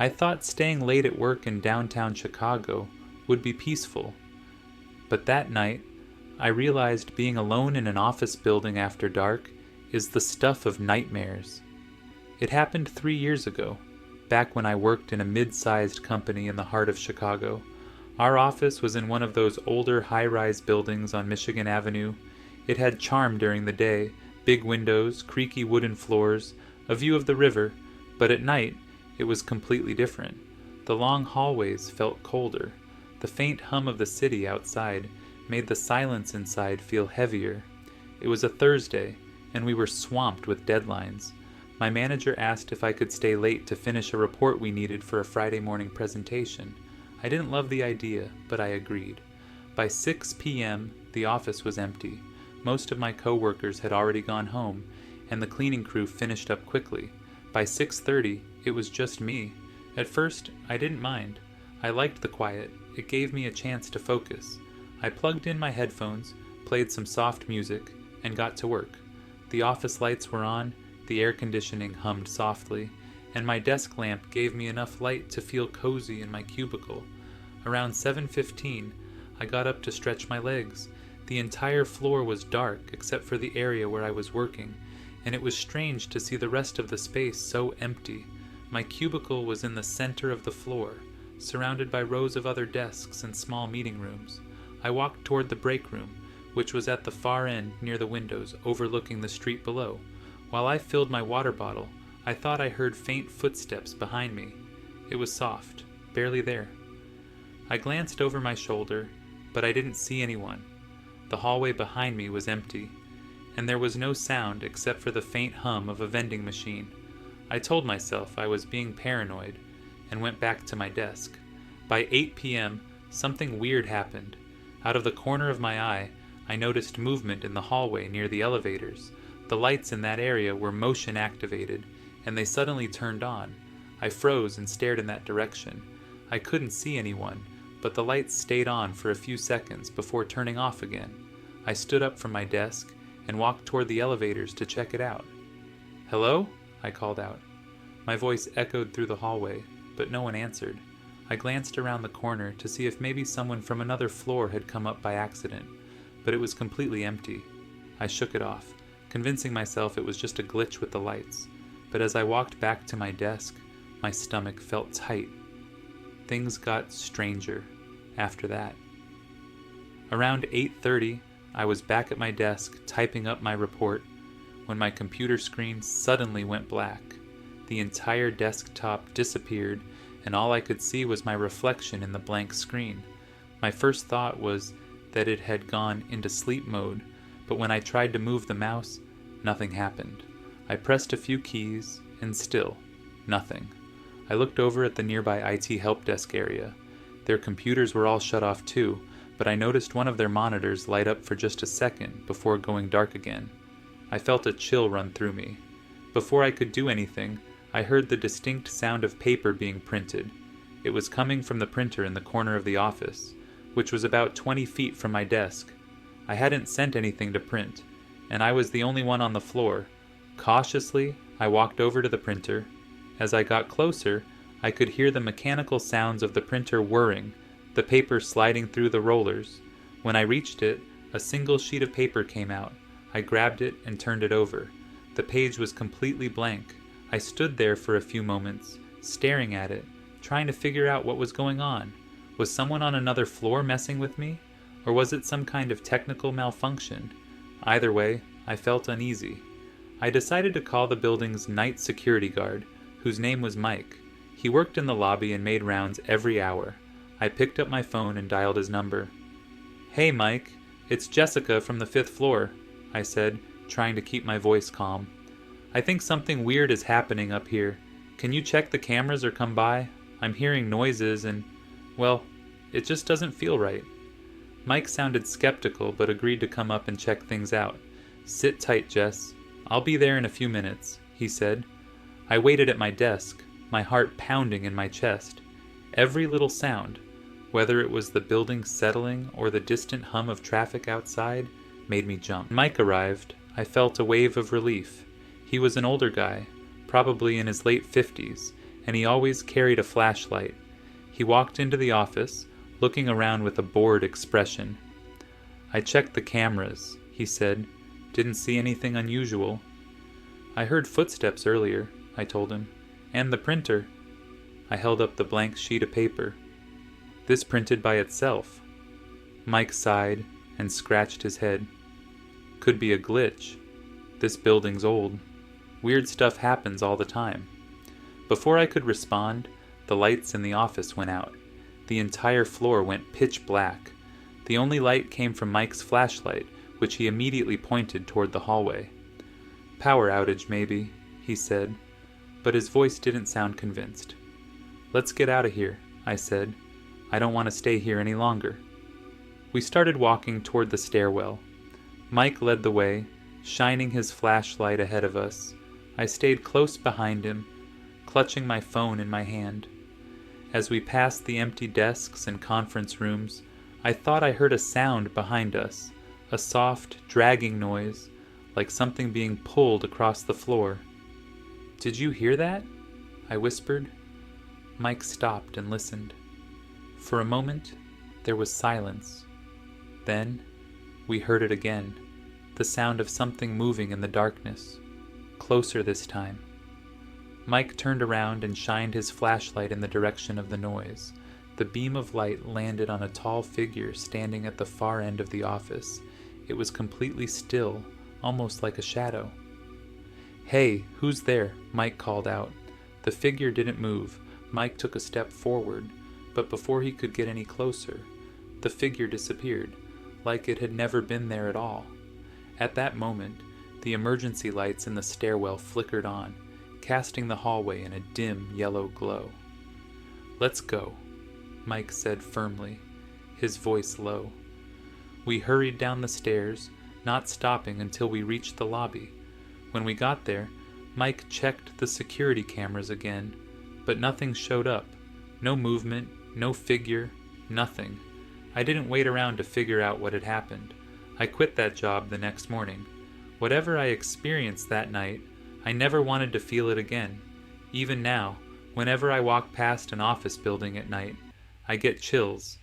I thought staying late at work in downtown Chicago would be peaceful. But that night, I realized being alone in an office building after dark is the stuff of nightmares. It happened 3 years ago, back when I worked in a mid-sized company in the heart of Chicago. Our office was in one of those older high-rise buildings on Michigan Avenue. It had charm during the day, big windows, creaky wooden floors, a view of the river, but at night it was completely different. The long hallways felt colder. The faint hum of the city outside made the silence inside feel heavier. It was a Thursday, and we were swamped with deadlines. My manager asked if I could stay late to finish a report we needed for a Friday morning presentation. I didn't love the idea, but I agreed. By 6 p.m., the office was empty. Most of my coworkers had already gone home, and the cleaning crew finished up quickly. By 6:30, it was just me. At first, I didn't mind. I liked the quiet. It gave me a chance to focus. I plugged in my headphones, played some soft music, and got to work. The office lights were on, the air conditioning hummed softly, and my desk lamp gave me enough light to feel cozy in my cubicle. Around 7:15, I got up to stretch my legs. The entire floor was dark except for the area where I was working, and it was strange to see the rest of the space so empty. My cubicle was in the center of the floor, surrounded by rows of other desks and small meeting rooms. I walked toward the break room, which was at the far end near the windows overlooking the street below. While I filled my water bottle, I thought I heard faint footsteps behind me. It was soft, barely there. I glanced over my shoulder, but I didn't see anyone. The hallway behind me was empty, and there was no sound except for the faint hum of a vending machine. I told myself I was being paranoid and went back to my desk. By 8 p.m., something weird happened. Out of the corner of my eye, I noticed movement in the hallway near the elevators. The lights in that area were motion activated, and they suddenly turned on. I froze and stared in that direction. I couldn't see anyone, but the lights stayed on for a few seconds before turning off again. I stood up from my desk and walked toward the elevators to check it out. "Hello?" I called out. My voice echoed through the hallway, but no one answered. I glanced around the corner to see if maybe someone from another floor had come up by accident, but it was completely empty. I shook it off, convincing myself it was just a glitch with the lights. But as I walked back to my desk, my stomach felt tight. Things got stranger after that. Around 8:30, I was back at my desk typing up my report when my computer screen suddenly went black. The entire desktop disappeared, and all I could see was my reflection in the blank screen. My first thought was that it had gone into sleep mode, but when I tried to move the mouse, nothing happened. I pressed a few keys, and still, nothing. I looked over at the nearby IT help desk area. Their computers were all shut off too, but I noticed one of their monitors light up for just a second before going dark again. I felt a chill run through me. Before I could do anything, I heard the distinct sound of paper being printed. It was coming from the printer in the corner of the office, which was about 20 feet from my desk. I hadn't sent anything to print, and I was the only one on the floor. Cautiously, I walked over to the printer. As I got closer, I could hear the mechanical sounds of the printer whirring, the paper sliding through the rollers. When I reached it, a single sheet of paper came out. I grabbed it and turned it over. The page was completely blank. I stood there for a few moments, staring at it, trying to figure out what was going on. Was someone on another floor messing with me? Or was it some kind of technical malfunction? Either way, I felt uneasy. I decided to call the building's night security guard, whose name was Mike. He worked in the lobby and made rounds every hour. I picked up my phone and dialed his number. "Hey, Mike, it's Jessica from the 5th floor," I said, trying to keep my voice calm. "I think something weird is happening up here. Can you check the cameras or come by? I'm hearing noises and, well, it just doesn't feel right." Mike sounded skeptical but agreed to come up and check things out. "Sit tight, Jess. I'll be there in a few minutes," he said. I waited at my desk, my heart pounding in my chest. Every little sound, whether it was the building settling or the distant hum of traffic outside, made me jump. When Mike arrived, I felt a wave of relief. He was an older guy, probably in his late 50s, and he always carried a flashlight. He walked into the office, looking around with a bored expression. "I checked the cameras," he said. "Didn't see anything unusual." "I heard footsteps earlier," I told him. "And the printer." I held up the blank sheet of paper. "This printed by itself." Mike sighed and scratched his head. "Could be a glitch. This building's old. Weird stuff happens all the time." Before I could respond, the lights in the office went out. The entire floor went pitch black. The only light came from Mike's flashlight, which he immediately pointed toward the hallway. "Power outage, maybe," he said, but his voice didn't sound convinced. "Let's get out of here," I said. "I don't want to stay here any longer." We started walking toward the stairwell. Mike led the way, shining his flashlight ahead of us. I stayed close behind him, clutching my phone in my hand. As we passed the empty desks and conference rooms, I thought I heard a sound behind us, a soft, dragging noise, like something being pulled across the floor. "Did you hear that?" I whispered. Mike stopped and listened. For a moment, there was silence. Then, we heard it again, the sound of something moving in the darkness, closer this time. Mike turned around and shined his flashlight in the direction of the noise. The beam of light landed on a tall figure standing at the far end of the office. It was completely still, almost like a shadow. "Hey, who's there?" Mike called out. The figure didn't move. Mike took a step forward, but before he could get any closer, the figure disappeared, like it had never been there at all. At that moment, the emergency lights in the stairwell flickered on, casting the hallway in a dim yellow glow. "Let's go," Mike said firmly, his voice low. We hurried down the stairs, not stopping until we reached the lobby. When we got there, Mike checked the security cameras again, but nothing showed up. No movement, no figure, nothing. I didn't wait around to figure out what had happened. I quit that job the next morning. Whatever I experienced that night, I never wanted to feel it again. Even now, whenever I walk past an office building at night, I get chills,